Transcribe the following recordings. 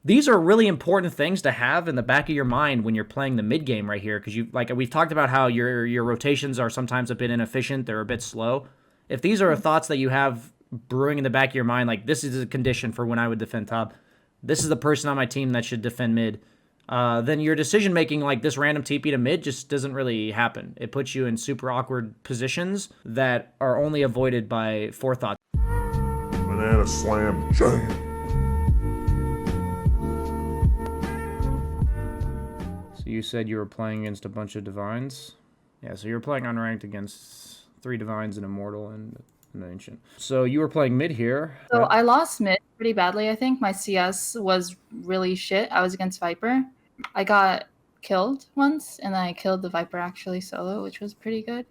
these are really important things to have in the back of your mind when you're playing the mid game right here, because you like we've talked about how your rotations are sometimes a bit inefficient, they're a bit slow. If these are thoughts that you have brewing in the back of your mind, like this is a condition for when I would defend top, this is the person on my team that should defend mid, then your decision making, like this random TP to mid, just doesn't really happen. It puts you in super awkward positions that are only avoided by forethought. Banana slam jam. So you said you were playing against a bunch of divines? Yeah, so you were playing unranked against 3 divines, an immortal, and an ancient. So you were playing mid here. So I lost mid pretty badly, I think. My CS was really shit. I was against Viper. I got killed once, and then I killed the Viper actually solo, which was pretty good.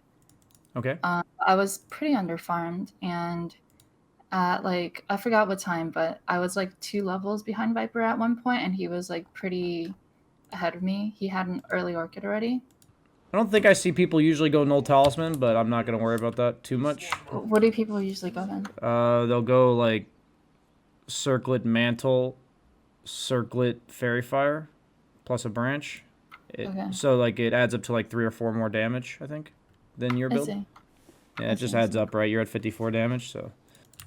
Okay. I was pretty underfarmed, and at like, I forgot what time, but I was like 2 levels behind Viper at one point, and he was like pretty ahead of me. He had an early Orchid already. I don't think I see people usually go null talisman, but I'm not going to worry about that too much. What do people usually go then? They'll go like circlet mantle, circlet fairy fire, plus a branch. Okay. So like it adds up to like 3 or 4 more damage, I think, than your build. I see. Yeah, it just adds up, right? You're at 54 damage, so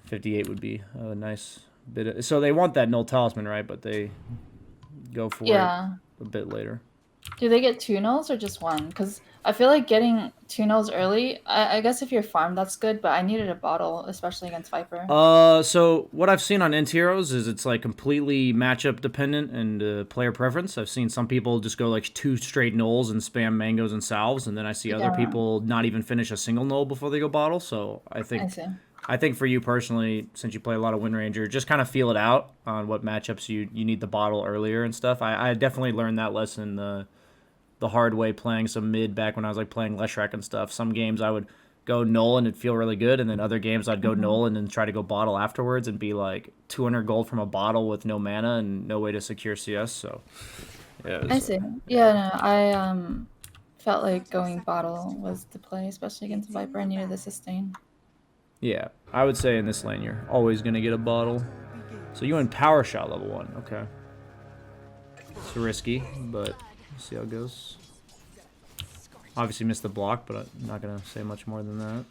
58 would be a nice bit of... So they want that null talisman, right? But they go for it a bit later. Do they get 2 nulls or just 1? Because I feel like getting 2 nulls early, I guess if you're farmed, that's good, but I needed a bottle, especially against Viper. So what I've seen on Int Heroes is it's like completely matchup dependent and player preference. I've seen some people just go like 2 straight nulls and spam mangoes and salves, and then I see other people not even finish a single null before they go bottle. So I think for you personally, since you play a lot of Wind Ranger, just kind of feel it out on what matchups you need the bottle earlier and stuff. I definitely learned that lesson the hard way playing some mid back when I was like playing Leshrac and stuff. Some games I would go null and it'd feel really good, and then other games I'd go null and then try to go bottle afterwards and be like 200 gold from a bottle with no mana and no way to secure CS. So yeah, I see. Yeah, no, I felt like going bottle was the play, especially against Viper. I needed the sustain. Yeah, I would say in this lane you're always gonna get a bottle. So you went power shot level 1. Okay, it's risky, but we'll see how it goes. Obviously missed the block, but I'm not gonna say much more than that.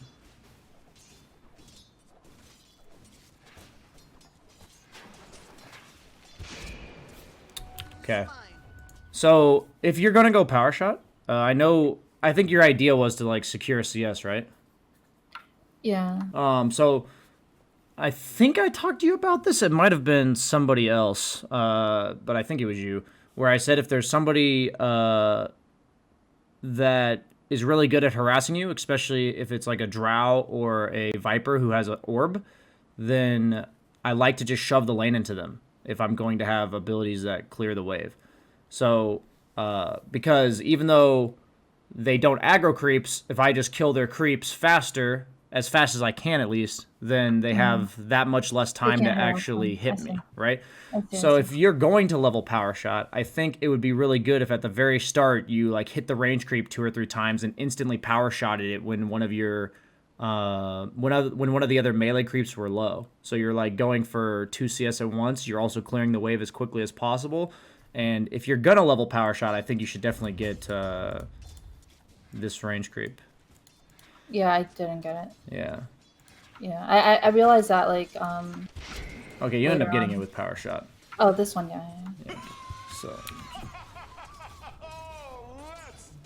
Okay, so if you're gonna go power shot, I think your idea was to like secure a CS, right? Yeah. So I think I talked to you about this. It might have been somebody else, but I think it was you, where I said if there's somebody that is really good at harassing you, especially if it's like a drow or a viper who has an orb, then I like to just shove the lane into them if I'm going to have abilities that clear the wave. So because even though they don't aggro creeps, if I just kill their creeps faster, as fast as I can at least, then they have that much less time to actually hit me, right? So if you're going to level power shot, I think it would be really good if at the very start you like hit the range creep 2 or 3 times and instantly power shotted it when one of your when one of the other melee creeps were low. So you're like going for 2 CS at once. You're also clearing the wave as quickly as possible. And if you're gonna level power shot, I think you should definitely get this range creep. Yeah, I didn't get it. Yeah. Yeah, I realized that, like, Okay, you end up getting it with power shot. Oh, this one, yeah. So...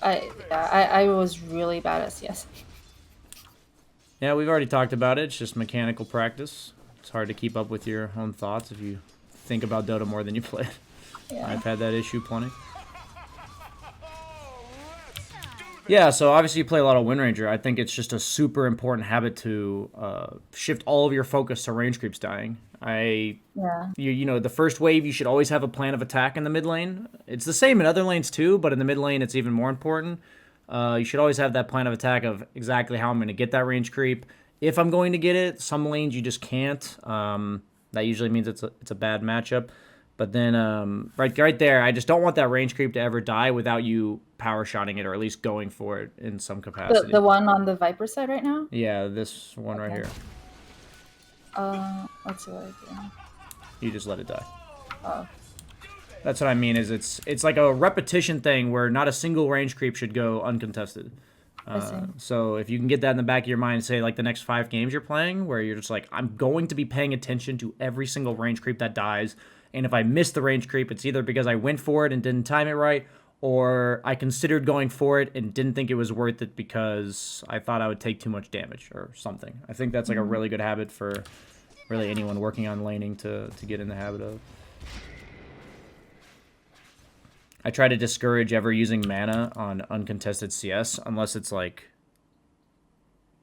I was really bad at CS. Yeah, we've already talked about it. It's just mechanical practice. It's hard to keep up with your own thoughts if you think about Dota more than you play it. Yeah. I've had that issue plenty. Yeah, so obviously you play a lot of Wind Ranger. I think it's just a super important habit to shift all of your focus to range creeps dying. You know, the first wave, you should always have a plan of attack in the mid lane. It's the same in other lanes too, but in the mid lane, it's even more important. You should always have that plan of attack of exactly how I'm going to get that range creep. If I'm going to get it, some lanes you just can't. That usually means it's a bad matchup. But then right there, I just don't want that range creep to ever die without you power shotting it, or at least going for it in some capacity. The one on the Viper side right now? Yeah, this one right here. Let's see what I do. You just let it die. Oh. That's what I mean. Is it's like a repetition thing where not a single range creep should go uncontested. I see. So if you can get that in the back of your mind, say like the next 5 games you're playing, where you're just like, I'm going to be paying attention to every single range creep that dies, and if I miss the range creep, it's either because I went for it and didn't time it right, or I considered going for it and didn't think it was worth it because I thought I would take too much damage or something. I think that's like a really good habit for really anyone working on laning to get in the habit of. I try to discourage ever using mana on uncontested CS unless it's like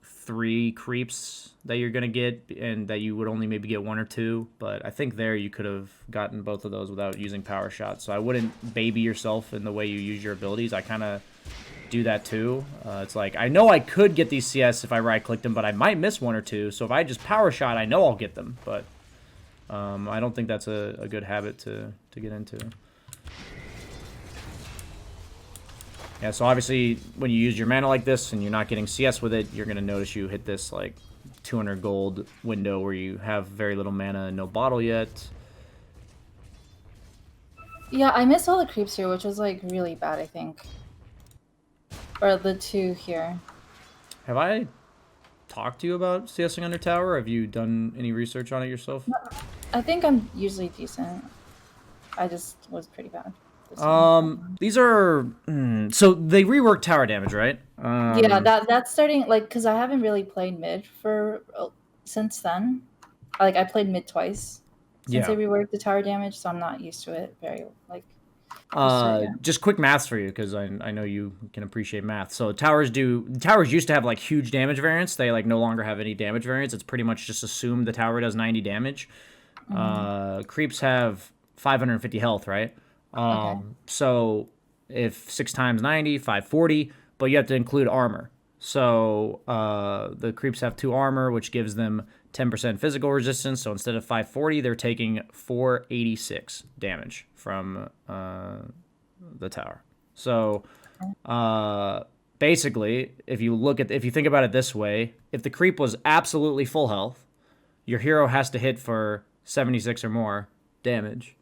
3 creeps that you're going to get and that you would only maybe get 1 or 2. But I think there you could have gotten both of those without using power shots. So I wouldn't baby yourself in the way you use your abilities. I kind of do that too. It's like, I know I could get these CS if I right-clicked them, but I might miss 1 or 2. So if I just power shot, I know I'll get them. But I don't think that's a good habit to get into. Yeah, so obviously when you use your mana like this and you're not getting CS with it, you're going to notice you hit this like 200 gold window where you have very little mana and no bottle yet. Yeah, I missed all the creeps here, which was like really bad, I think. Or the 2 here. Have I talked to you about CSing under tower? Have you done any research on it yourself? I think I'm usually decent. I just was pretty bad. These are so they reworked tower damage, right? Yeah, that's starting like because I haven't really played mid for since then. Like I played mid twice since they reworked the tower damage, so I'm not used to it very like. Just quick maths for you because I know you can appreciate math. So towers used to have like huge damage variance. They like no longer have any damage variance. It's pretty much just assumed the tower does 90 damage. Creeps have 550 health, right? Okay. So if 6 times 90, 540, but you have to include armor. So the creeps have 2 armor, which gives them 10% physical resistance. So instead of 540, they're taking 486 damage from the tower. So basically, if you think about it this way, if the creep was absolutely full health, your hero has to hit for 76 or more damage.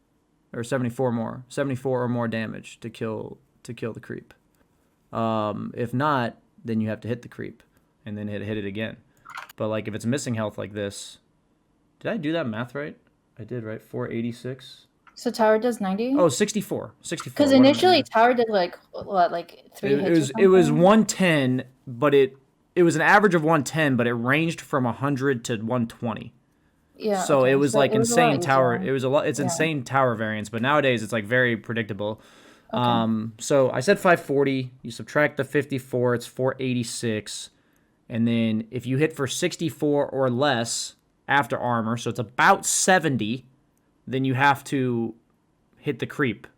Or 74 or more damage to kill the creep. If not, then you have to hit the creep and then hit it again. But like if it's missing health like this, did I do that math right? I did, right? 486. So tower does 90? Oh, 64. Because initially tower did like what, like 3 hits? It was 110, but it was an average of 110, but it ranged from 100 to 120. Yeah. So okay. it was like insane tower. Easier. It was a lot. It's insane tower variance, but nowadays it's like very predictable. Okay. So I said 540. You subtract the 54, it's 486, and then if you hit for 64 or less after armor, so it's about 70, then you have to hit the creep.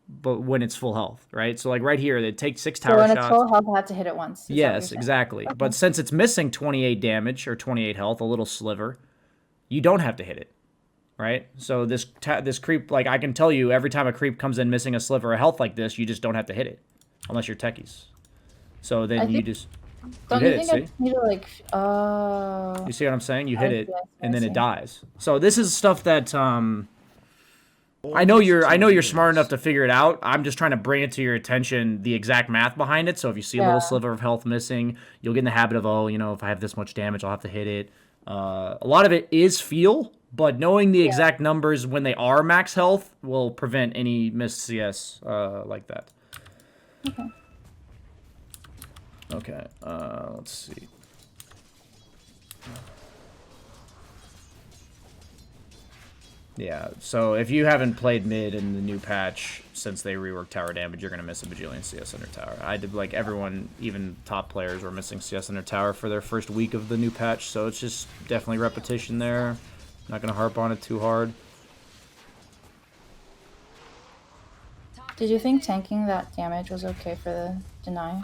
But when it's full health, right? So like right here, it takes 6 tower shots. So when it's full health, I have to hit it once. Yes, exactly. Okay. But since it's missing 28 damage or 28 health, a little sliver, you don't have to hit it, right? So this creep, like I can tell you, every time a creep comes in missing a sliver of health like this, you just don't have to hit it, unless you're techies. So then you just don't you think I need to like? You see what I'm saying? You hit it, and then it dies. So this is stuff that I know you're smart enough to figure it out. I'm just trying to bring it to your attention, the exact math behind it. So if you see a little sliver of health missing, you'll get in the habit of, oh, if I have this much damage, I'll have to hit it. A lot of it is feel, but knowing the exact numbers when they are max health will prevent any missed CS like that. Okay. Let's see. Yeah, so if you haven't played mid in the new patch since they reworked tower damage, you're going to miss a bajillion CS under tower. I did, like, everyone, even top players, were missing CS under tower for their first week of the new patch, so it's just definitely repetition there. Not going to harp on it too hard. Did you think tanking that damage was okay for the deny?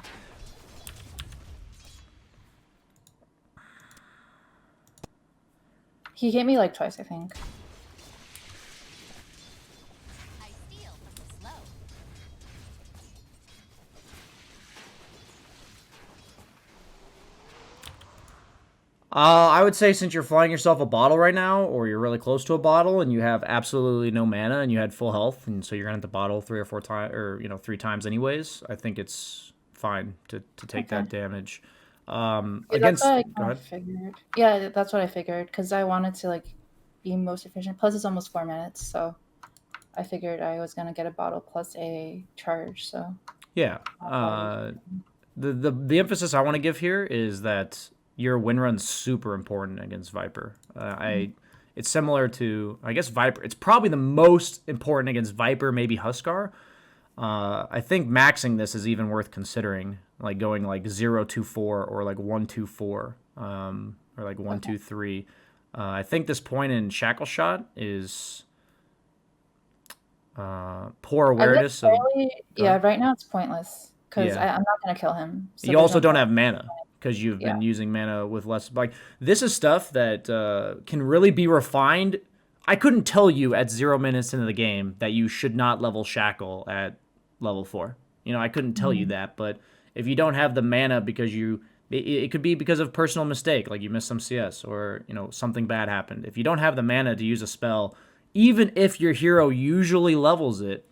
He hit me like twice, I think. I would say since you're flying yourself a bottle right now, or you're really close to a bottle, and you have absolutely no mana, and you had full health, and so you're gonna have to bottle 3 or 4 times, or 3 times anyways. I think it's fine to take Okay. that damage. Yeah, that's what Against, I go kind of ahead. figured. Yeah, that's what I figured because I wanted to like be most efficient. Plus, it's almost 4 minutes, so I figured I was gonna get a bottle plus a charge. So Yeah. I'll probably. The emphasis I want to give here is that your win run's super important against Viper. It's similar to, I guess, Viper. It's probably the most important against Viper, maybe Huskar. I think maxing this is even worth considering, like going like 0-2-4 or like 1-2-4, or like one Okay. two three. I think this point in Shackle Shot is poor I guess awareness of. fairly, Go yeah. ahead. Right now it's pointless because Yeah. I'm not gonna kill him, so You there's also no don't point. have mana because you've Yeah. been using mana with less. Like this is stuff that can really be refined. I couldn't tell you at 0 minutes into the game that you should not level Shackle at level 4. I couldn't tell you Mhm. that. But if you don't have the mana because it could be because of personal mistake, like you missed some CS or something bad happened. If you don't have the mana to use a spell, even if your hero usually levels it,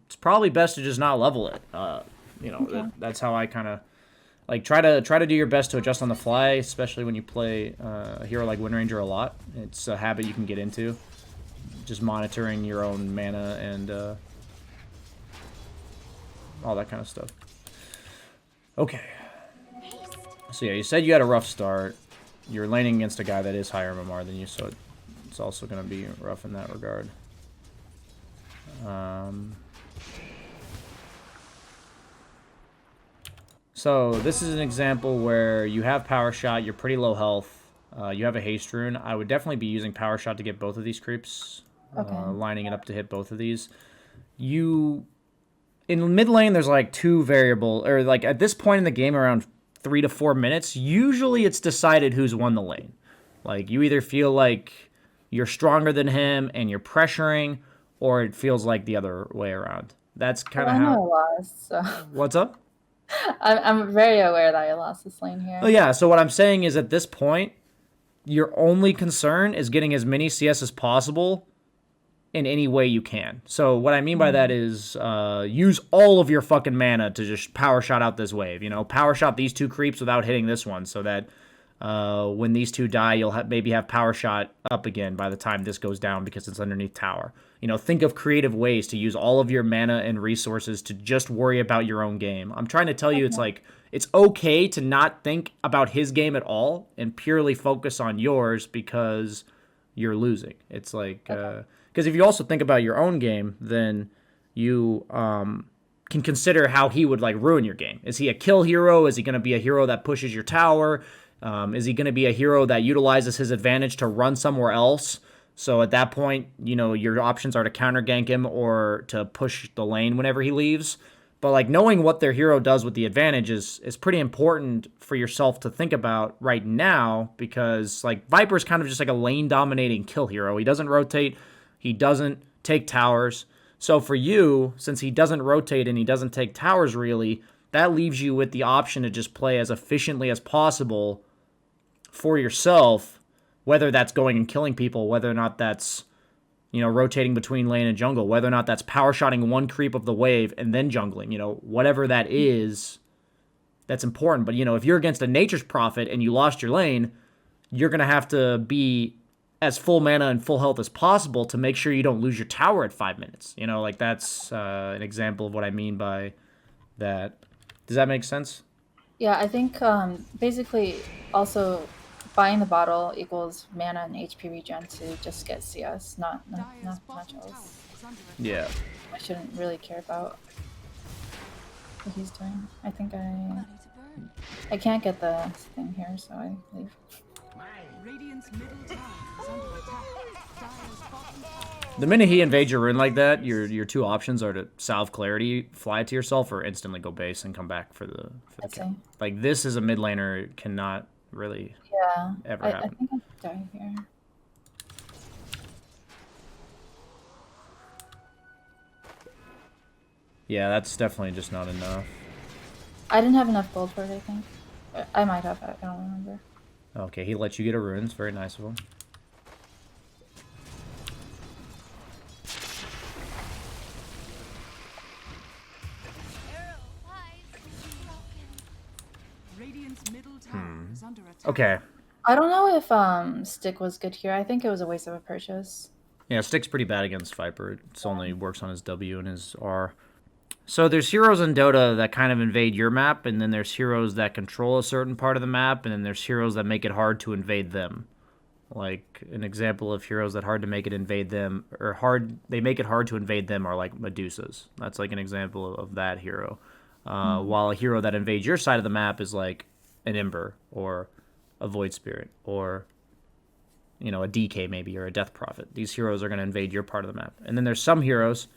it's probably best to just not level it. Okay. That's how I kind of like try to do your best to adjust on the fly, especially when you play a hero like Wind Ranger a lot. It's a habit you can get into, just monitoring your own mana and all that kind of stuff. Okay, so yeah, you said you had a rough start. You're laning against a guy that is higher MMR than you, so it's also going to be rough in that regard. So this is an example where you have Power Shot, you're pretty low health, you have a Haste Rune. I would definitely be using Power Shot to get both of these creeps, Okay. lining it up to hit both of these. In mid lane, there's like two variable, or like at this point in the game, around 3 to 4 minutes, usually it's decided who's won the lane. Like you either feel like you're stronger than him and you're pressuring, or it feels like the other way around. That's kind Well, of I know how. I lost, so What's up? I'm very aware that I lost this lane Oh here. yeah, so what I'm saying is at this point, your only concern is getting as many CS as possible in any way you can. So what I mean by that Mhm. is use all of your fucking mana to just power shot out this wave. Power shot these two creeps without hitting this one, so that when these two die, you'll maybe have power shot up again by the time this goes down because it's underneath tower. Think of creative ways to use all of your mana and resources to just worry about your own game. I'm trying to tell you, it's Okay. like it's okay to not think about his game at all and purely focus on yours because you're losing. It's like Okay. because if you also think about your own game, then you can consider how he would like ruin your game. Is he a kill hero? Is he going to be a hero that pushes your tower? Is he going to be a hero that utilizes his advantage to run somewhere else? So at that point, your options are to counter gank him or to push the lane whenever he leaves. But like knowing what their hero does with the advantage is pretty important for yourself to think about right now because like Viper's kind of just like a lane dominating kill hero. He doesn't rotate, he doesn't take towers. So for you, since he doesn't rotate and he doesn't take towers really, that leaves you with the option to just play as efficiently as possible for yourself, whether that's going and killing people, whether or not that's rotating between lane and jungle, whether or not that's power shotting one creep of the wave and then jungling, whatever that is, that's important. But if you're against a Nature's Prophet and you lost your lane, you're gonna have to be as full mana and full health as possible to make sure you don't lose your tower at 5 minutes. Like that's an example of what I mean by that. Does that make sense? Yeah, I think basically also buying the bottle equals mana and HP regen to just get CS, not much else. Yeah. I shouldn't really care about what he's doing. I think I can't get the thing here, so I leave. The minute he invades your rune like that, your two options are to salve clarity, fly it to yourself, or instantly go base and come back for the I kill. see. Like this is a mid laner, it cannot really Yeah, ever I happen. think I die here. Yeah, that's definitely just not enough. I didn't have enough gold for it, I think. I might have, I don't remember. Okay, he lets you get a rune. It's very nice of him. Okay. I don't know if stick was good here. I think it was a waste of a purchase. Yeah, Stick's pretty bad against Viper. It only works on his W and his R. So there's heroes in Dota that kind of invade your map, and then there's heroes that control a certain part of the map, and then there's heroes that make it hard to invade them. Like an example of heroes that hard to make it invade them, or they make it hard to invade them are like Medusas. That's like an example of that hero. While a hero that invades your side of the map is like an Ember or a Void Spirit or a DK maybe or a Death Prophet. These heroes are going to invade your part of the map. And then there's some heroes,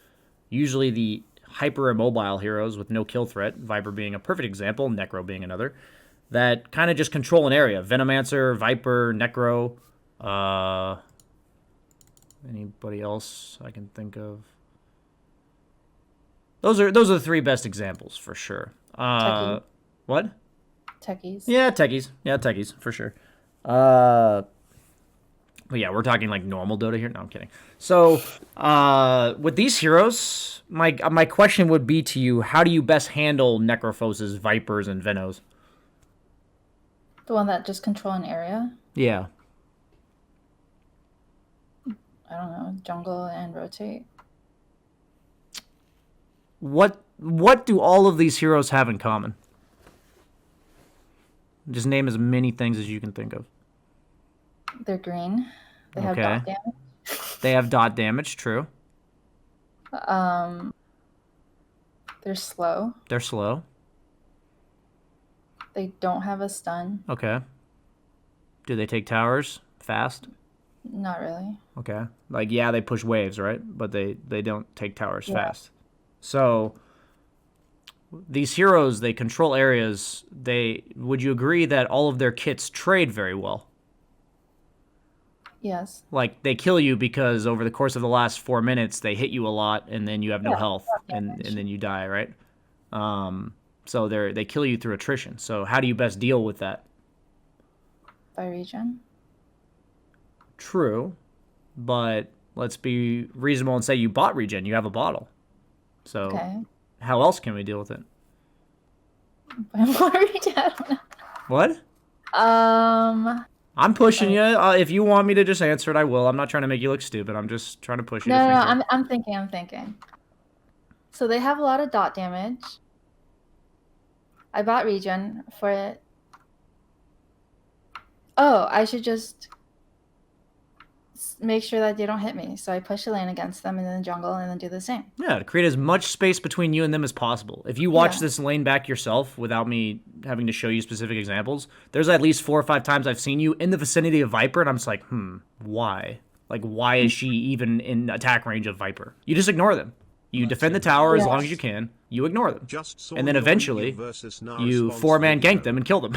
usually the hyper immobile heroes with no kill threat, Viper being a perfect example, Necro being another, that kind of just control an area. Venomancer, Viper, Necro, anybody else I can think of? Those are the three best examples for sure. What? Techies. Yeah, techies for sure. But yeah, we're talking like normal Dota here. No, I'm kidding. So, with these heroes, my question would be to you: how do you best handle Necrophoses, Vipers, and Venos? The one that just control an area? Yeah. I don't know. Jungle and rotate. What do all of these heroes have in common? Just name as many things as you can think of. They're green. They have dot damage. They have dot damage, true. They're slow. They're slow. They don't have a stun. Okay. Do they take towers fast? Not really. Okay. Like, yeah, they push waves, right? But they don't take towers fast. So these heroes, they control areas. Would you agree that all of their kits trade very well? Yes. Like, they kill you because over the course of the last 4 minutes, they hit you a lot, and then you have no health, and then you die, right? So they kill you through attrition. So how do you best deal with that? By regen. True, but let's be reasonable and say you bought regen. You have a bottle. So how else can we deal with it? By more regen. I don't know. What? I'm pushing you. If you want me to just answer it, I will. I'm not trying to make you look stupid. I'm just trying to push you. No, I'm thinking. So they have a lot of dot damage. I bought regen for it. Oh, I should just make sure that they don't hit me. So I push the lane against them and then jungle and then do the same. Yeah, to create as much space between you and them as possible. If you watch this lane back yourself without me having to show you specific examples, there's at least 4 or 5 times I've seen you in the vicinity of Viper, and I'm just like, why? Like, why is she even in attack range of Viper? You just ignore them. You defend the tower as long as you can. You ignore them. And then eventually, you 4-man gank them and kill them.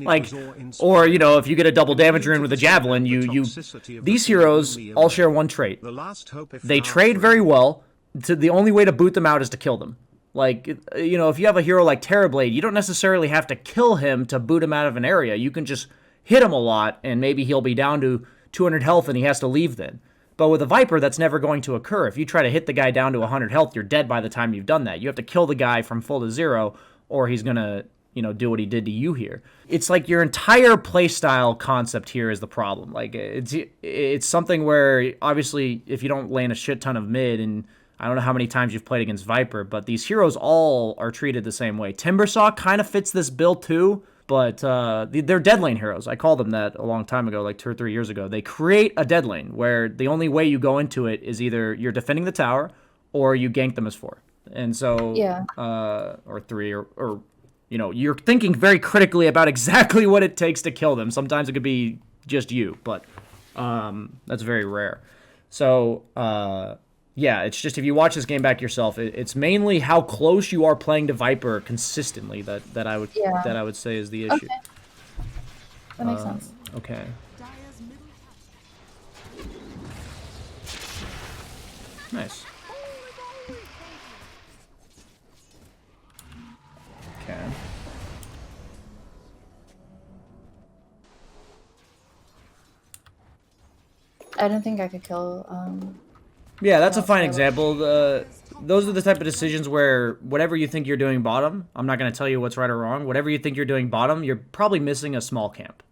Like, or, if you get a double damage rune with a javelin, these heroes all share one trait. They trade very well. The only way to boot them out is to kill them. Like, if you have a hero like Terrorblade, you don't necessarily have to kill him to boot him out of an area. You can just hit him a lot, and maybe he'll be down to 200 health and he has to leave then. But with a Viper, that's never going to occur. If you try to hit the guy down to 100 health, you're dead by the time you've done that. You have to kill the guy from full to 0, or he's going to, do what he did to you here. It's like your entire playstyle concept here is the problem. Like, it's something where, obviously, if you don't lane a shit ton of mid, and I don't know how many times you've played against Viper, but these heroes all are treated the same way. Timbersaw kind of fits this bill too, but they're dead lane heroes. I called them that a long time ago, like 2 or 3 years ago. They create a dead lane where the only way you go into it is either you're defending the tower or you gank them as 4. And so, or 3, or you're thinking very critically about exactly what it takes to kill them. Sometimes it could be just you, but that's very rare. So, yeah, it's just if you watch this game back yourself, it's mainly how close you are playing to Viper consistently that I would say is the issue. Okay. That makes sense. Okay. Nice. Okay. I don't think I could kill. Yeah, that's a No, fine sorry. example. Those are the type of decisions where whatever you think you're doing bottom, I'm not going to tell you what's right or wrong. Whatever you think you're doing bottom, you're probably missing a small camp.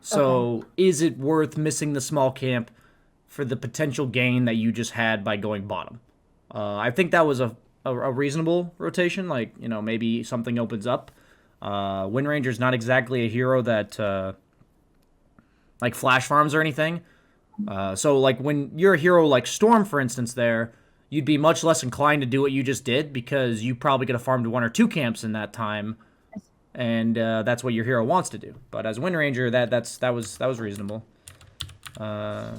So is it worth missing the small camp for the potential gain that you just had by going bottom? I think that was a reasonable rotation. Like, you know, maybe something opens up. Wind Ranger's not exactly a hero that like flash farms or anything. So like when you're a hero like Storm, for instance, there, you'd be much less inclined to do what you just did because you probably could have farmed 1 or 2 camps in that time, and that's what your hero wants to do. But as Wind Ranger, that was reasonable. Okay.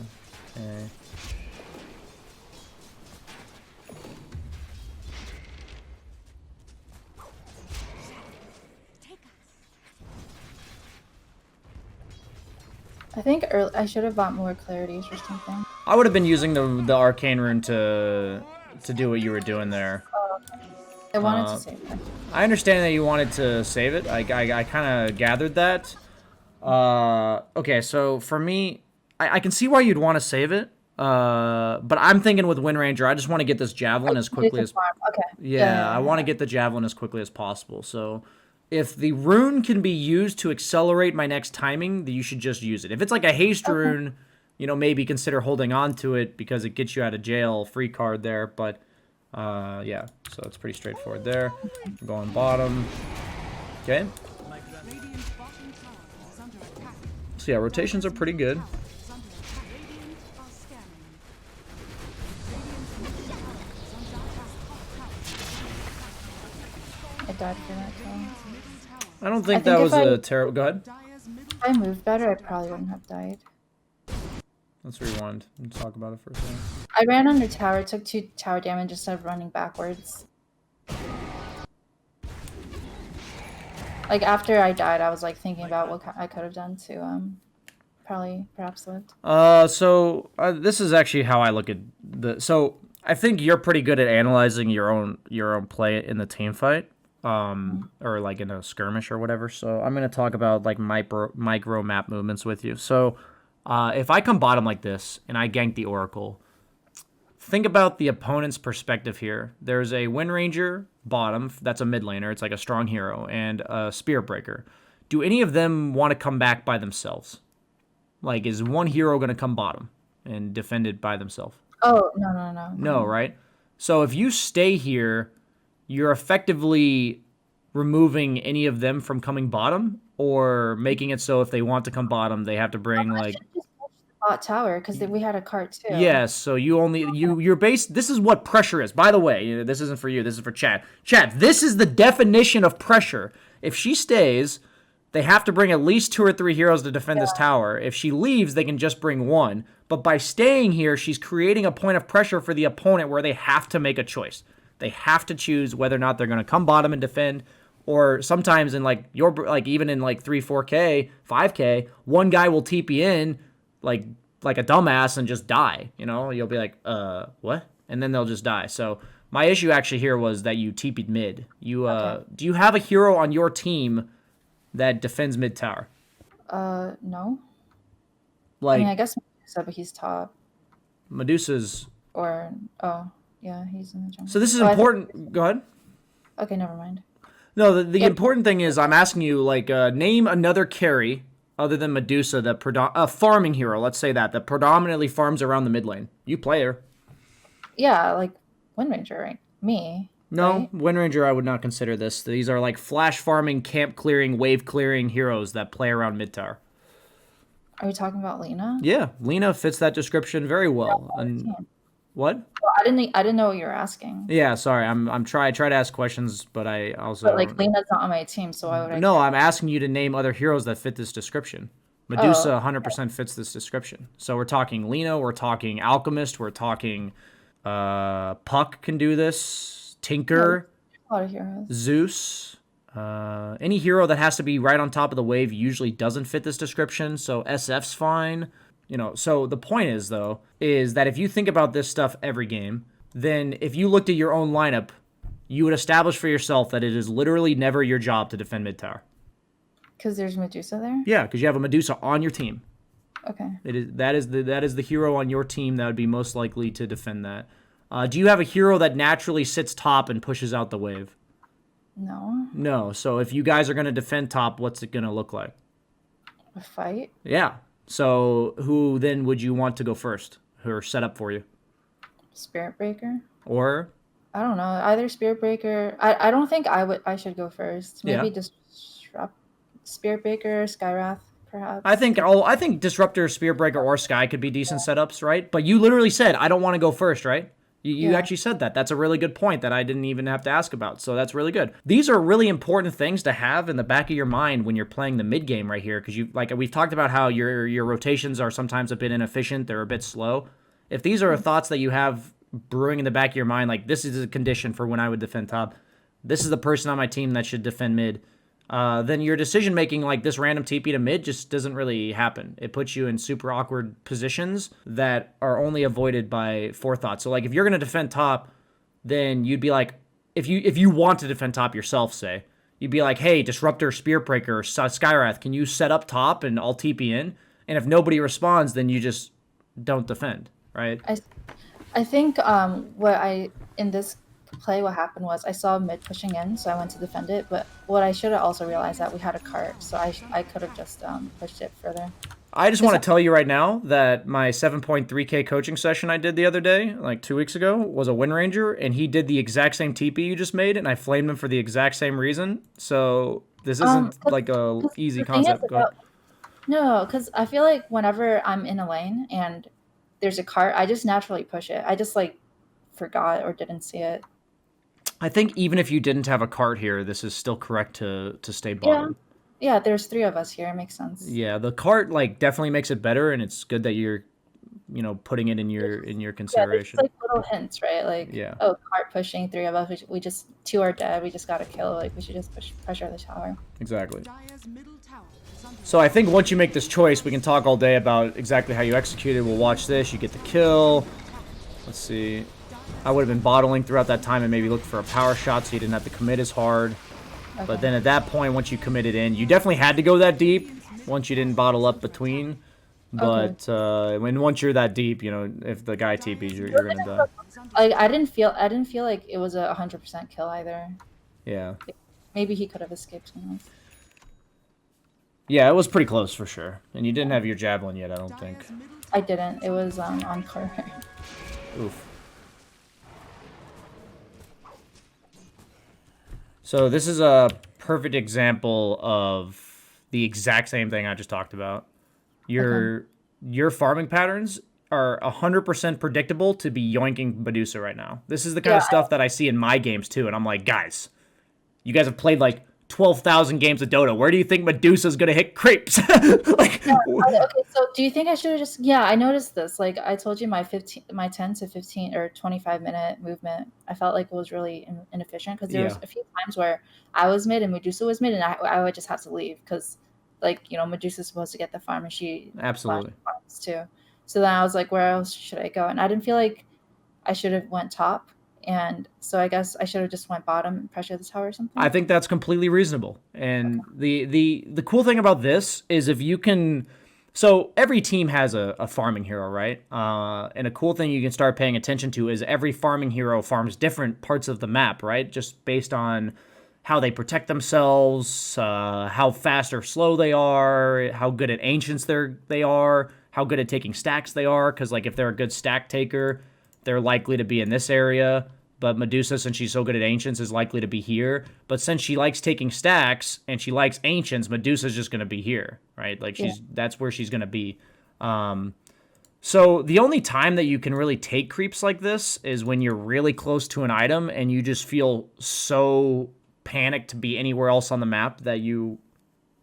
I think I should have bought more clarities or something. I would have been using the arcane rune to do what you were doing there. I wanted to save it. I understand that you wanted to save it. I kind of gathered that. Okay, so for me, I can see why you'd want to save it. But I'm thinking with Wind Ranger, I just want to get this javelin as quickly as. Okay. Yeah, I want to get the javelin as quickly as possible. So, if the rune can be used to accelerate my next timing, then you should just use it. If it's like a haste rune, you know, maybe consider holding on to it because it gets you out of jail, free card there. But yeah, so it's pretty straightforward there. Going bottom. Okay. So yeah, rotations are pretty good. I died for that kill. I don't think that was a terrible. Go ahead. If I moved better, I probably wouldn't have died. Let's rewind and talk about it for a second. I ran under tower, took 2 tower damage instead of running backwards. Like after I died, I was like thinking about what I could have done to perhaps lived. So this is actually how I look at the. So I think you're pretty good at analyzing your own play in the team fight, or like in a skirmish or whatever. So I'm gonna talk about like micro map movements with you. So if I come bottom like this and I gank the Oracle, think about the opponent's perspective here. There's a Wind Ranger bottom that's a mid laner. It's like a strong hero and a Spirit Breaker. Do any of them want to come back by themselves? Like, is one hero going to come bottom and defend it by themselves? Oh, no. No, right? So if you stay here, you're effectively removing any of them from coming bottom or making it so if they want to come bottom, they have to bring like... Bot tower because we had a cart too. Yes, so you only you're based. This is what pressure is. By the way, this isn't for you. This is for chat. Chat. This is the definition of pressure. If she stays, they have to bring at least 2 or 3 heroes to defend this tower. If she leaves, they can just bring 1. But by staying here, she's creating a point of pressure for the opponent where they have to make a choice. They have to choose whether or not they're going to come bottom and defend, or sometimes in like even in like 3, 4K, 5K, one guy will TP in like a dumbass and just die. You know, you'll be like, what? And then they'll just die. So my issue actually here was that you TP'd mid. Do you have a hero on your team that defends mid tower? No. Like, I mean, I guess Medusa, but he's top. Medusa's. Or yeah, he's in the jungle. So this is important. Go ahead. Okay, never mind. No, the important thing is I'm asking you, like, name another carry other than Medusa, a farming hero, let's say that predominantly farms around the mid lane. You play her. Yeah, like Wind Ranger, right? Me. No, right? Wind Ranger I would not consider this. These are like flash farming, camp clearing, wave clearing heroes that play around mid tower. Are you talking about Lena? Yeah, Lena fits that description very well. And what? Well, I didn't know what you were asking. Yeah, sorry. I try to ask questions, but I also. But like Lena's not on my team, so why would I? No, I'm asking you to name other heroes that fit this description. Medusa 100% fits this description. So we're talking Lena, we're talking Alchemist, we're talking Puck can do this, Tinker, a lot of heroes. Zeus. Any hero that has to be right on top of the wave usually doesn't fit this description, so SF's fine. You know, so the point is, though, is that if you think about this stuff every game, then if you looked at your own lineup, you would establish for yourself that it is literally never your job to defend mid tower. Because there's Medusa there? Yeah, because you have a Medusa on your team. Okay. That is the hero on your team that would be most likely to defend that. Do you have a hero that naturally sits top and pushes out the wave? No. No. So if you guys are going to defend top, what's it going to look like? A fight? Yeah. So who then would you want to go first or set up for you? Spirit Breaker? Or I don't know. Either Spirit Breaker. I don't think I should go first. yeah. Maybe just Spirit Breaker, Skywrath, perhaps. I think Disruptor, Spearbreaker, or Sky could be decent setups, right? But you literally said I don't want to go first, right? You Yeah. actually said that. That's a really good point that I didn't even have to ask about. So that's really good. These are really important things to have in the back of your mind when you're playing the mid game right here, because you like we've talked about how your rotations are sometimes a bit inefficient. They're a bit slow. If these are thoughts that you have brewing in the back of your mind, like this is a condition for when I would defend top. This is the person on my team that should defend mid. Then your decision making, like this random TP to mid, just doesn't really happen. It puts you in super awkward positions that are only avoided by forethought. So, like, if you're gonna defend top, then you'd be like, if you want to defend top yourself, say, you'd be like, hey, Disruptor, Spearbreaker, Skywrath, can you set up top and I'll TP in? And if nobody responds, then you just don't defend, right? I think in this play what happened was I saw mid pushing in, so I went to defend it. But what I should have also realized that we had a cart, so I could have just pushed it further. I just want to tell you right now that my 7.3K coaching session I did the other day, like 2 weeks ago, was a Wind Ranger, and he did the exact same TP you just made, and I flamed him for the exact same reason. So this isn't like a easy concept. No, because I feel like whenever I'm in a lane and there's a cart, I just naturally push it. I just like forgot or didn't see it. I think even if you didn't have a cart here, this is still correct to stay bottom. Yeah, there's 3 of us here. It makes sense. Yeah, the cart like definitely makes it better, and it's good that you're, putting it in your consideration. Yeah, like little hints, right? Like, Yeah. oh, cart pushing, 3 of us. We just 2 are dead. We just got to kill. Like, we should just pressure the tower. Exactly. So I think once you make this choice, we can talk all day about exactly how you execute it. We'll watch this. You get the kill. Let's see. I would have been bottling throughout that time and maybe looked for a power shot so you didn't have to commit as hard. Okay. But then at that point, once you committed in, you definitely had to go that deep once you didn't bottle up between. But when once you're that deep, if the guy TPs, you're gonna die. Like I didn't feel like it was a 100% kill either. Yeah. Maybe he could have escaped someone. Yeah, it was pretty close for sure. And you didn't have your javelin yet, I don't think. I didn't. It was on Carter. Oof. So this is a perfect example of the exact same thing I just talked about. Your farming patterns are 100% predictable to be yoinking Medusa right now. This is the kind of stuff that I see in my games too, and I'm like, guys, you guys have played like 12,000 games of Dota. Where do you think Medusa's gonna hit creeps? Okay, so do you think I should have just? Yeah, I noticed this. Like I told you, my 10 to 15 or 25-minute movement, I felt like it was really inefficient because there was a few times where I was mid and Medusa was mid, and I would just have to leave because, like, Medusa's supposed to get the farm and she absolutely farms too. So then I was like, where else should I go? And I didn't feel like I should have went top. And so I guess I should have just went bottom and pressured the tower or something. I think that's completely reasonable. And the cool thing about this is if you can... So every team has a farming hero, right? And a cool thing you can start paying attention to is every farming hero farms different parts of the map, right? Just based on how they protect themselves, how fast or slow they are, how good at ancients they are, how good at taking stacks they are. Because like if they're a good stack taker, they're likely to be in this area. But Medusa, since she's so good at Ancients, is likely to be here. But since she likes taking stacks and she likes Ancients, Medusa's just going to be here, right? Like that's where she's going to be. So the only time that you can really take creeps like this is when you're really close to an item and you just feel so panicked to be anywhere else on the map that you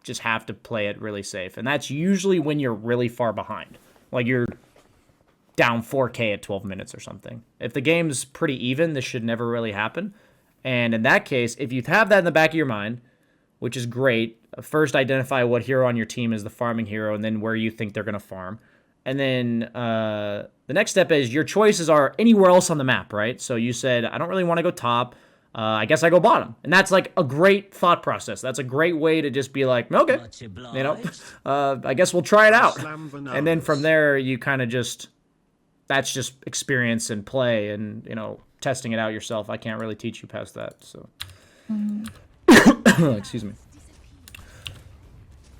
just have to play it really safe. And that's usually when you're really far behind. Like you're down 4K at 12 minutes or something. If the game's pretty even, this should never really happen. And in that case, if you have that in the back of your mind, which is great, first identify what hero on your team is the farming hero and then where you think they're going to farm. And then the next step is your choices are anywhere else on the map, right? So you said, I don't really want to go top. I guess I go bottom. And that's like a great thought process. That's a great way to just be like, okay, I guess we'll try it out. And then from there, you kind of just, that's just experience and play and, testing it out yourself. I can't really teach you past that. So, excuse me.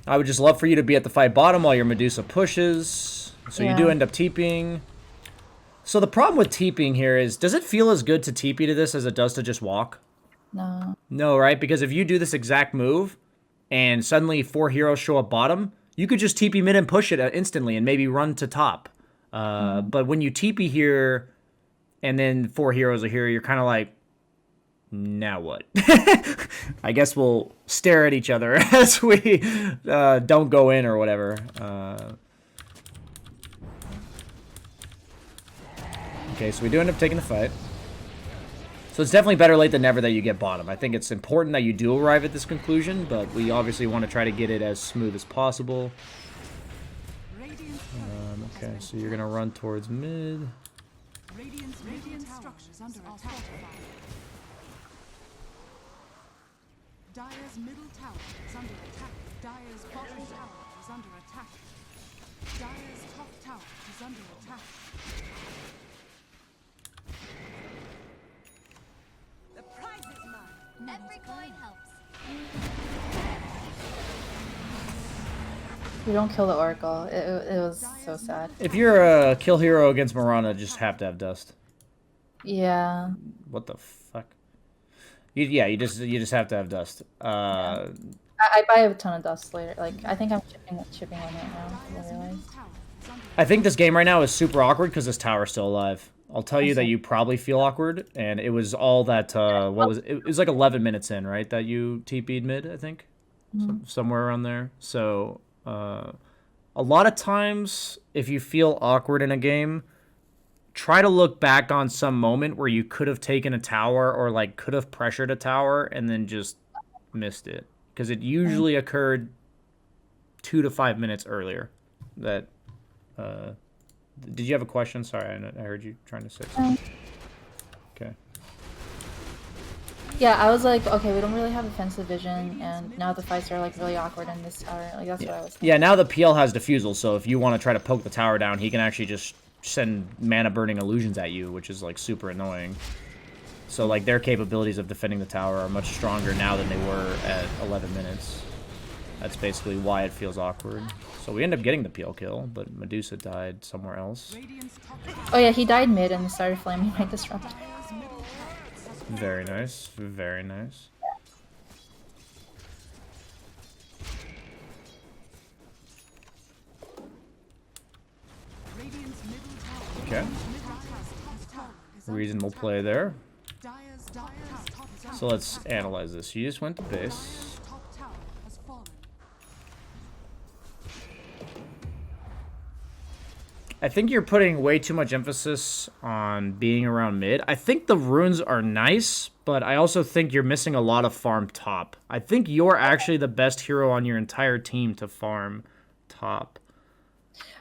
I would just love for you to be at the fight bottom while your Medusa pushes. So you do end up TPing. So the problem with TPing here is, does it feel as good to TP to this as it does to just walk? No. No, right? Because if you do this exact move and suddenly 4 heroes show up bottom, you could just TP mid and push it instantly and maybe run to top. But when you TP here and then 4 heroes are here, you're kind of like, now what? I guess we'll stare at each other as we don't go in or whatever. Okay, so we do end up taking the fight. So it's definitely better late than never that you get bottom. I think it's important that you do arrive at this conclusion, but we obviously want to try to get it as smooth as possible. Okay, so you're going to run towards mid. Radiant structures under attack. Dire's middle tower is under attack. Dire's bottom tower is under attack. Dire's top tower is under attack. The prize is mine. Every coin helps. We don't kill the Oracle. It was so sad. If you're a kill hero against Mirana, just have to have dust. Yeah. What the fuck? You just have to have dust. I buy a ton of dust later. Like, I think I'm chipping on it now. I realize. I think this game right now is super awkward because this tower's still alive. I'll tell you that you probably feel awkward, and it was all that, what was it? It was like 11 minutes in, right, that you TP'd mid, I think? Somewhere around there. So, a lot of times, if you feel awkward in a game, try to look back on some moment where you could have taken a tower or, like, could have pressured a tower and then just missed it. Because it usually occurred 2 to 5 minutes earlier. That, did you have a question? Sorry, I heard you trying to say something. Okay. Yeah, I was like, okay, we don't really have offensive vision, and now the fights are like really awkward in this tower. Like that's what I was thinking. Yeah, now the PL has defusal, so if you want to try to poke the tower down, he can actually just send mana burning illusions at you, which is like super annoying. So like their capabilities of defending the tower are much stronger now than they were at 11 minutes. That's basically why it feels awkward. So we end up getting the PL kill, but Medusa died somewhere else. Oh yeah, he died mid and started flaming my disruptor. Very nice. Very nice. Okay. Reasonable play there. So let's analyze this. You just went to base. I think you're putting way too much emphasis on being around mid. I think the runes are nice, but I also think you're missing a lot of farm top. I think you're actually the best hero on your entire team to farm top.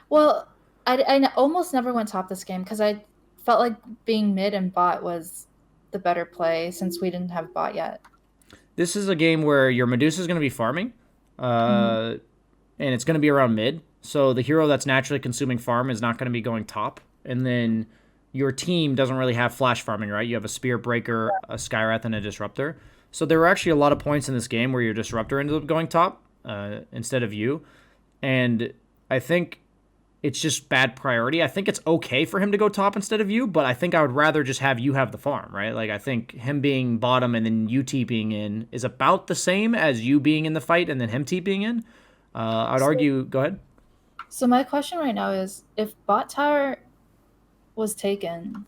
Well, I almost never went top this game because I felt like being mid and bot was the better play since we didn't have bot yet. This is a game where your Medusa is going to be farming, and it's going to be around mid. So the hero that's naturally consuming farm is not going to be going top. And then your team doesn't really have flash farming, right? You have a Spear Breaker, a Skywrath, and a Disruptor. So there were actually a lot of points in this game where your Disruptor ended up going top instead of you. And I think it's just bad priority. I think it's okay for him to go top instead of you, but I think I would rather just have you have the farm, right? Like, I think him being bottom and then you TPing in is about the same as you being in the fight and then him TPing in. I'd argue... Go ahead. So my question right now is, if bot tower was taken,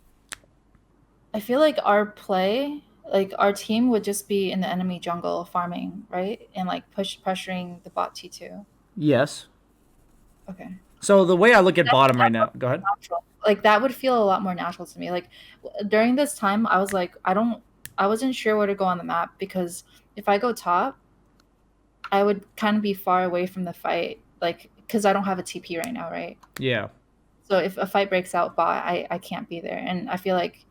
I feel like our play, like our team would just be in the enemy jungle farming, right? And like pressuring the bot T2. Yes. Okay. So the way I look at bottom right now, go ahead. Natural. Like that would feel a lot more natural to me. Like during this time, I was like, I wasn't sure where to go on the map because if I go top, I would kind of be far away from the fight. Like, because I don't have a TP right now, right? Yeah. So if a fight breaks out bot, I can't be there. And I feel like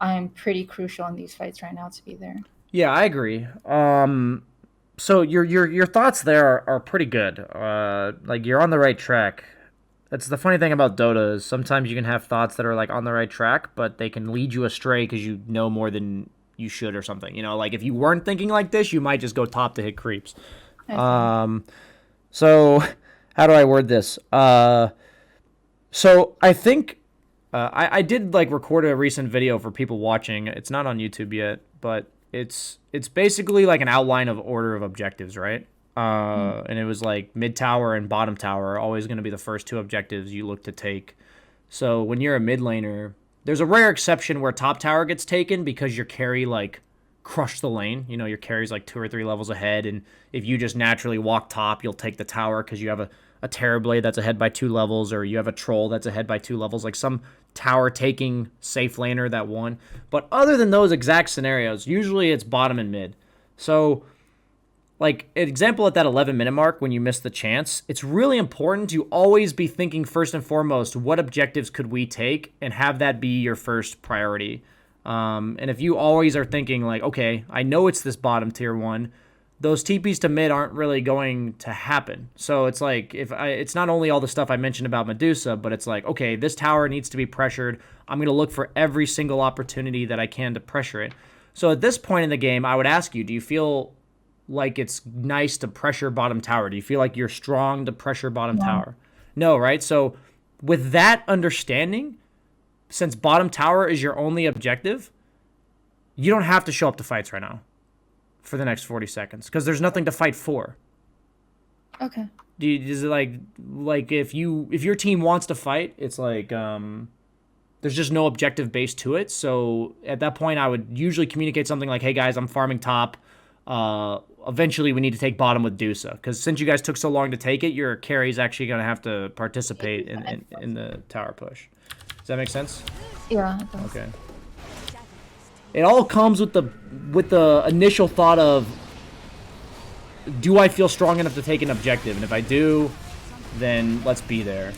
I'm pretty crucial in these fights right now to be there. Yeah, I agree. So your thoughts there are pretty good. Like you're on the right track. That's the funny thing about Dota is sometimes you can have thoughts that are like on the right track, but they can lead you astray because you know more than you should or something. You know, like if you weren't thinking like this, you might just go top to hit creeps. I see. So how do I word this? So I think I did like record a recent video for people watching. It's not on YouTube yet, but it's basically like an outline of order of objectives, right? And it was like mid tower and bottom tower are always going to be the first two objectives you look to take. So when you're a mid laner, there's a rare exception where top tower gets taken because your carry like crushed the lane. You know, your carry's like 2 or 3 levels ahead, and if you just naturally walk top, you'll take the tower because you have a Terrorblade that's ahead by 2 levels, or you have a Troll that's ahead by 2 levels, like some tower taking safe laner that won. But other than those exact scenarios, usually it's bottom and mid. So like an example at that 11-minute mark when you miss the chance, it's really important to always be thinking first and foremost, what objectives could we take, and have that be your first priority. And if you always are thinking like, okay, I know it's this bottom tier one, those TPs to mid aren't really going to happen. So it's like it's not only all the stuff I mentioned about Medusa, but it's like, okay, this tower needs to be pressured. I'm going to look for every single opportunity that I can to pressure it. So at this point in the game, I would ask you, do you feel like it's nice to pressure bottom tower? Do you feel like you're strong to pressure bottom tower? No, right? So with that understanding, since bottom tower is your only objective, you don't have to show up to fights right now for the next 40 seconds because there's nothing to fight for. Okay. Is it like if your team wants to fight, it's like there's just no objective base to it. So at that point, I would usually communicate something like, "Hey guys, I'm farming top. Eventually, we need to take bottom with Dusa because since you guys took so long to take it, your carry's actually going to have to participate in the tower push." Does that make sense? Yeah, it does. Okay. It all comes with the initial thought of, do I feel strong enough to take an objective? And if I do, then let's be there.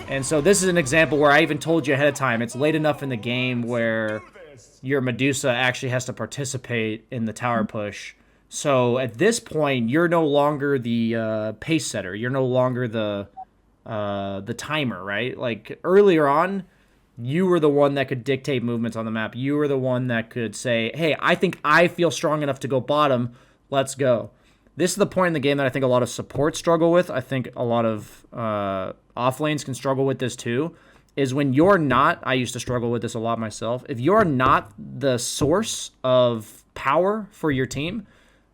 And so this is an example where I even told you ahead of time, it's late enough in the game where your Medusa actually has to participate in the tower push. So at this point, you're no longer the pace setter. You're no longer the timer, right? Like earlier on, you were the one that could dictate movements on the map. You were the one that could say, hey, I think I feel strong enough to go bottom. Let's go. This is the point in the game that I think a lot of supports struggle with. I think a lot of off lanes can struggle with this too, is when you're not, I used to struggle with this a lot myself, if you're not the source of power for your team,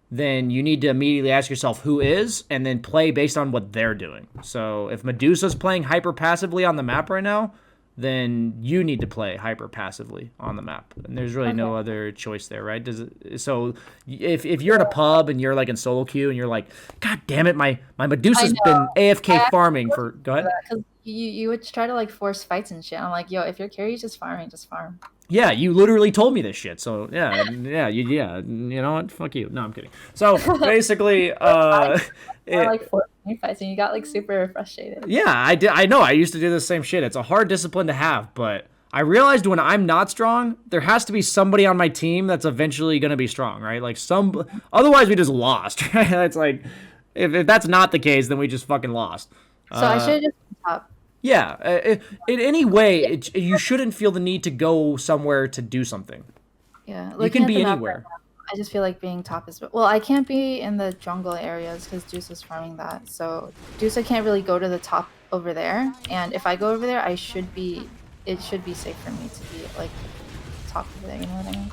then you need to immediately ask yourself who is, and then play based on what they're doing. So if Medusa's playing hyper passively on the map right now, then you need to play hyper passively on the map, and there's really no other choice there, right? So if you're in a pub and you're like in solo queue and you're like, God damn it, my Medusa's been AFK farming for. Go ahead. Because you would try to like force fights and shit. I'm like, yo, if your carry's just farming, just farm. Yeah, you literally told me this shit. So yeah, you know what? Fuck you. No, I'm kidding. So basically, like forcing fights, and you got like super frustrated. Yeah, I did. I know. I used to do the same shit. It's a hard discipline to have, but I realized when I'm not strong, there has to be somebody on my team that's eventually going to be strong, right? Like otherwise we just lost. Right? It's like if that's not the case, then we just fucking lost. So I should have just been top. Yeah. In any way, you shouldn't feel the need to go somewhere to do something. Yeah, You can be anywhere. I just feel like being top is well. I can't be in the jungle areas because Deuce is farming that. So Deuce can't really go to the top over there. And if I go over there, it should be safe for me to be like top over there. You know what I mean?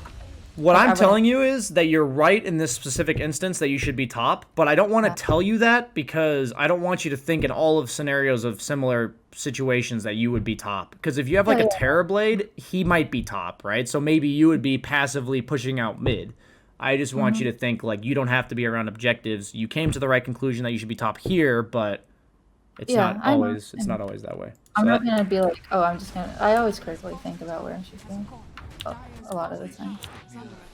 What I'm telling you is that you're right in this specific instance that you should be top, but I don't want to tell you that because I don't want you to think in all of scenarios of similar situations that you would be top. Because if you have like a Terrorblade, he might be top, right? So maybe you would be passively pushing out mid. I just want you to think like you don't have to be around objectives. You came to the right conclusion that you should be top here, but it's not always that way. I'm not gonna be like, oh, I always critically think about where I should go. A lot of the time.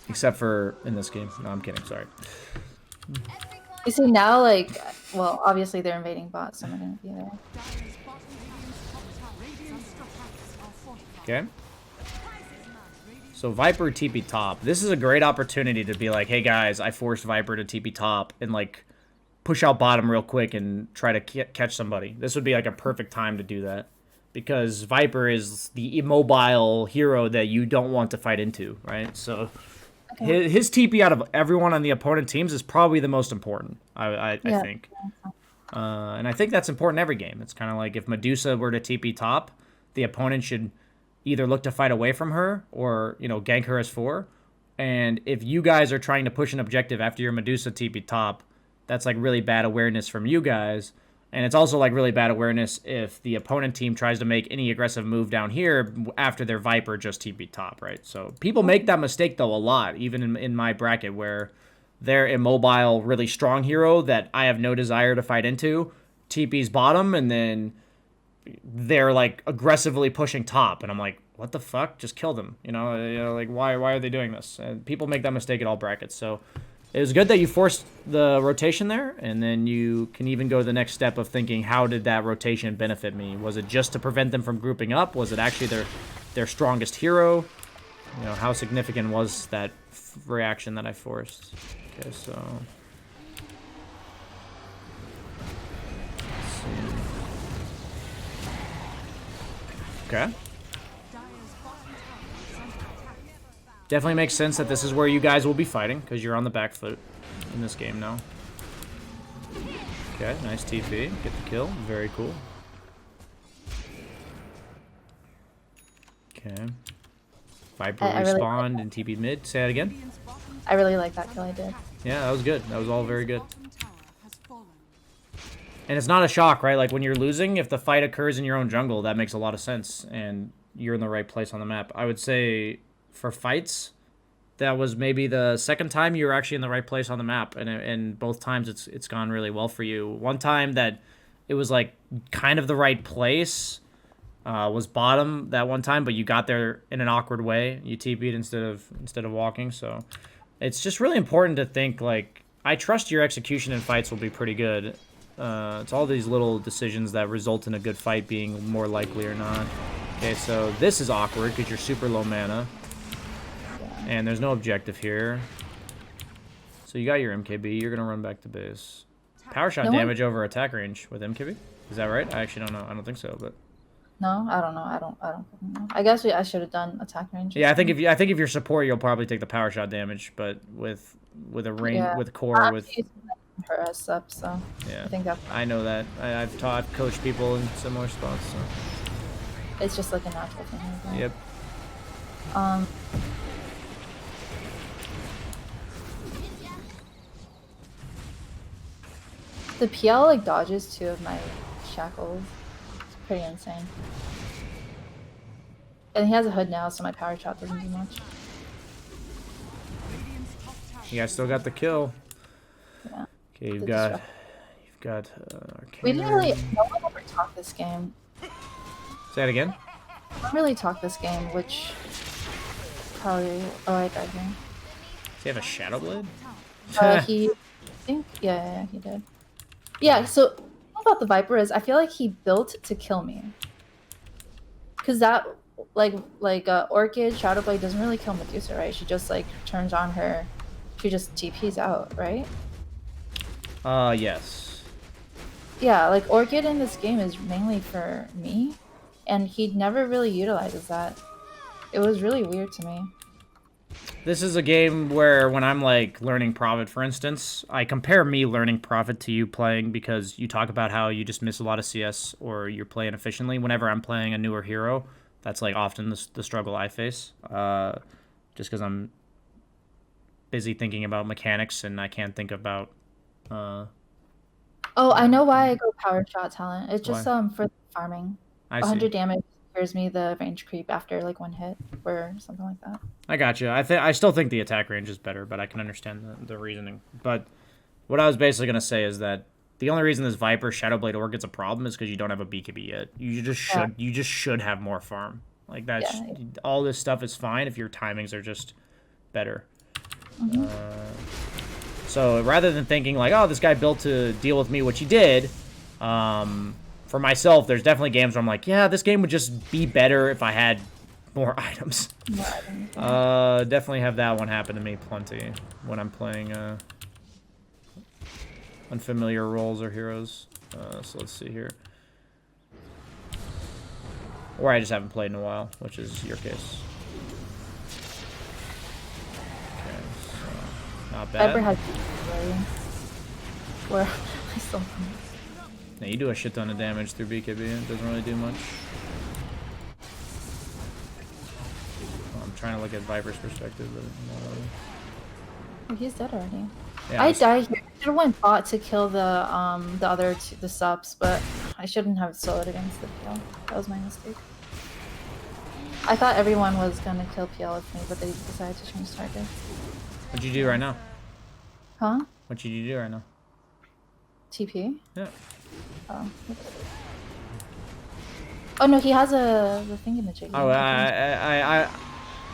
Except for in this game. No, I'm kidding. Sorry. You see now, like, well, obviously they're invading bots, so I'm gonna be there. Okay. So Viper TP top. This is a great opportunity to be like, hey guys, I forced Viper to TP top and like push out bottom real quick and try to catch somebody. This would be like a perfect time to do that because Viper is the immobile hero that you don't want to fight into, right? So his TP out of everyone on the opponent teams is probably the most important, I think. And I think that's important every game. It's kind of like if Medusa were to TP top, the opponent should either look to fight away from her or, you know, gank her as 4. And if you guys are trying to push an objective after your Medusa TP top, that's like really bad awareness from you guys. And it's also like really bad awareness if the opponent team tries to make any aggressive move down here after their Viper just TP top, right? So people make that mistake, though, a lot, even in my bracket, where their immobile, really strong hero that I have no desire to fight into TP's bottom, and then they're like aggressively pushing top, and I'm like, what the fuck? Just kill them, you know, like why are they doing this? And people make that mistake in all brackets. So it was good that you forced the rotation there, and then you can even go the next step of thinking, how did that rotation benefit me? Was it just to prevent them from grouping up? Was it actually their strongest hero? You know, how significant was that reaction that I forced? Okay, so let's see. Okay. Definitely makes sense that this is where you guys will be fighting, because you're on the back foot in this game now. Okay, nice TP. Get the kill. Very cool. Okay. Viper respawned and TP mid. Say that again. I really like that kill I did. Yeah, that was good. That was all very good. And it's not a shock, right? Like when you're losing, if the fight occurs in your own jungle, that makes a lot of sense, and you're in the right place on the map. I would say for fights, that was maybe the second time you were actually in the right place on the map, and both times it's gone really well for you. One time that it was like kind of the right place was bottom that one time, but you got there in an awkward way. You TP'd instead of walking, so it's just really important to think like, I trust your execution in fights will be pretty good. It's all these little decisions that result in a good fight being more likely or not. Okay, so this is awkward because you're super low mana. And there's no objective here. So you got your MKB. You're going to run back to base. Power shot damage over attack range with MKB? Is that right? I actually don't know. I don't think so, but... No, I don't know. I don't know. I guess I should have done attack range. Yeah, I think if you're support, you'll probably take the power shot damage, but with a range, with core, with... her as up, so yeah, I think that's... I know that. I've coached people in similar spots, so... It's just like a natural thing. Yep. The PL like dodges 2 of my shackles. It's pretty insane. And he has a hood now, so my power shot doesn't do much. You guys still got the kill. Yeah. Okay, you've got we didn't really... No one ever talked this game. Say that again? No one really talked this game, which... Probably... Oh, I died here. Does he have a Shadow Blade? I think... Yeah, he did. Yeah, so... The thing about the Viper is, I feel like he built to kill me. Because that... Like Orchid, Shadow Blade doesn't really kill Medusa, right? She just, like, turns on her... She just TPs out, right? Yes. Yeah, like Orchid in this game is mainly for me, and he never really utilizes that. It was really weird to me. This is a game where when I'm like learning Prophet, for instance, I compare me learning Prophet to you playing, because you talk about how you just miss a lot of CS or you're playing efficiently. Whenever I'm playing a newer hero, that's like often the struggle I face, just because I'm busy thinking about mechanics and I can't think about... Oh, I know why I go power shot talent. It's just for farming. 100 damage scares me the range creep after like 1 hit or something like that. I gotcha. I still think the attack range is better, but I can understand the reasoning. But what I was basically gonna say is that the only reason this Viper Shadowblade Orc gets a problem is because you don't have a BKB yet. You just should have more farm. Like that's all this stuff is fine if your timings are just better. So rather than thinking like, oh, this guy built to deal with me, which he did, for myself, there's definitely games where I'm like, yeah, this game would just be better if I had more items. More items, yeah. Definitely have that one happen to me plenty when I'm playing unfamiliar roles or heroes. So let's see here. Or I just haven't played in a while, which is your case. Okay, so not bad. Viper has where I still Yeah, you do a shit ton of damage through BKB. It doesn't really do much. Well, I'm trying to look at Viper's perspective, but not really. Oh, he's dead already. Yeah, I died here. I should have went bot to kill the other two, the subs, but I shouldn't have soloed against the PL. That was my mistake. I thought everyone was gonna kill PL with me, but they decided to change targets. What'd you do right now? Huh? What should you do right now? TP? Yeah. Oh. Oops. Oh no, he has the thing in the jig. Oh,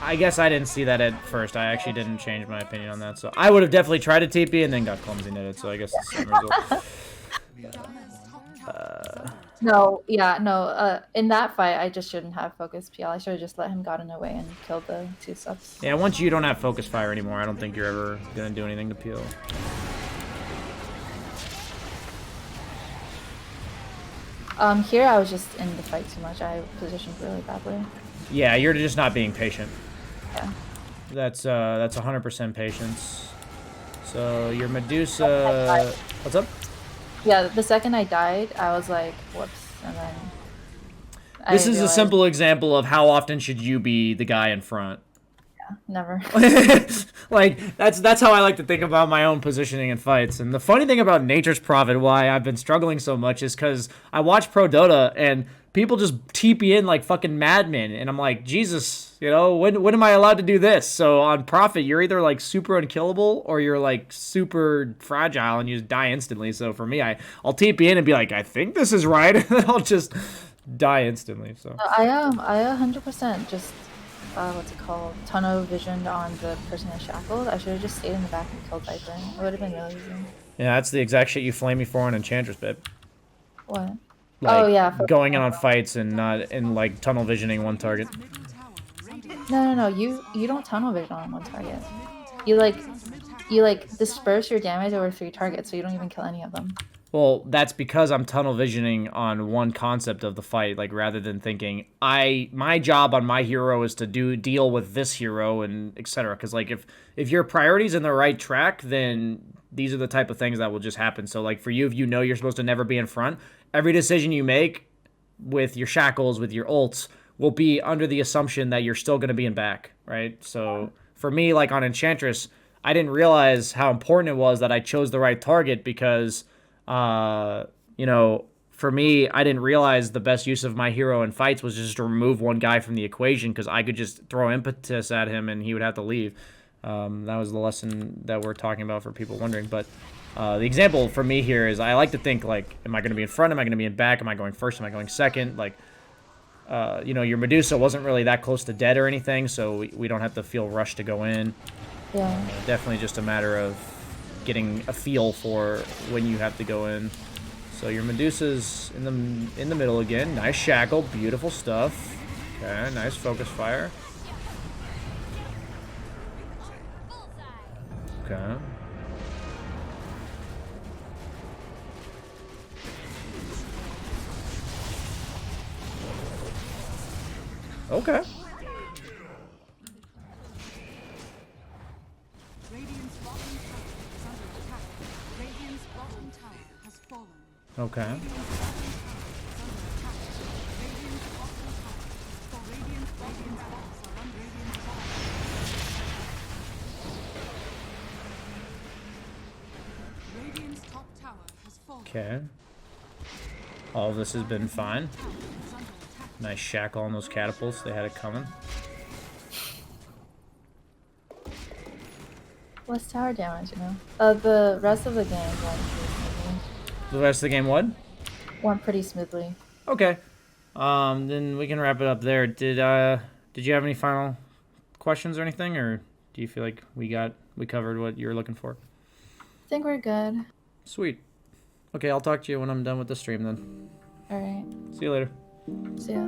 I guess I didn't see that at first. I actually didn't change my opinion on that. So I would have definitely tried to TP and then got clumsy knitted. So I guess it's the same result. No, yeah, no. In that fight, I just shouldn't have focused PL. I should have just let him gotten away and killed the two subs. Yeah, once you don't have focus fire anymore, I don't think you're ever gonna do anything to PL. Here I was just in the fight too much. I positioned really badly. Yeah, you're just not being patient. Yeah. That's 100% patience. So your Medusa, what's up? Yeah, the second I died, I was like, whoops, and then This I is a realized, simple example of how often should you be the guy in front. yeah, never. Like that's how I like to think about my own positioning in fights. And the funny thing about Nature's Prophet, why I've been struggling so much, is because I watch Pro Dota and people just TP in like fucking madmen, and I'm like, Jesus, you know, when am I allowed to do this? So on Prophet, you're either like super unkillable or you're like super fragile and you just die instantly. So for me, I'll TP in and be like, I think this is right, and then I'll just die instantly. So I 100% just what's it called? Tunnel visioned on the person in shackled. I should have just stayed in the back and killed Viper. It would have been really easy. yeah, that's the exact shit you flame me for on Enchantress, babe. What? Like, oh yeah. going in on fights and not in like tunnel visioning one target. No. You don't tunnel vision on one target. You like disperse your damage over 3 targets, so you don't even kill any of them. Well, that's because I'm tunnel visioning on one concept of the fight, like rather than thinking my job on my hero is to deal with this hero and etc. Because like if your priority's in the right track, then these are the type of things that will just happen. So like for you, if you know you're supposed to never be in front, every decision you make with your shackles, with your ults, will be under the assumption that you're still going to be in back, right? So for me, like on Enchantress, I didn't realize how important it was that I chose the right target because, you know, for me, I didn't realize the best use of my hero in fights was just to remove one guy from the equation because I could just throw impetus at him and he would have to leave. That was the lesson that we're talking about for people wondering. But the example for me here is I like to think, like, am I going to be in front? Am I going to be in back? Am I going first? Am I going second? Like, you know, your Medusa wasn't really that close to dead or anything, so we don't have to feel rushed to go in. Yeah. Definitely just a matter of getting a feel for when you have to go in. So your Medusa's in the middle again. Nice shackle, beautiful stuff. Okay, nice focus fire. Okay. Okay. Radiant's bottom tower is under attack. Radiant's bottom tower has fallen. Okay. Radiant's bottom towers are under Radiant's top tower has fallen. Okay. All of this has been fine. Nice shackle on those catapults. They had it coming. Less tower damage, you know. The rest of the game went pretty smoothly. The rest of the game, what? Went pretty smoothly. Okay. Then we can wrap it up there. Did you have any final questions or anything, or do you feel like we covered what you were looking for? I think we're good. Sweet. Okay, I'll talk to you when I'm done with the stream then. All right. See you later. See ya.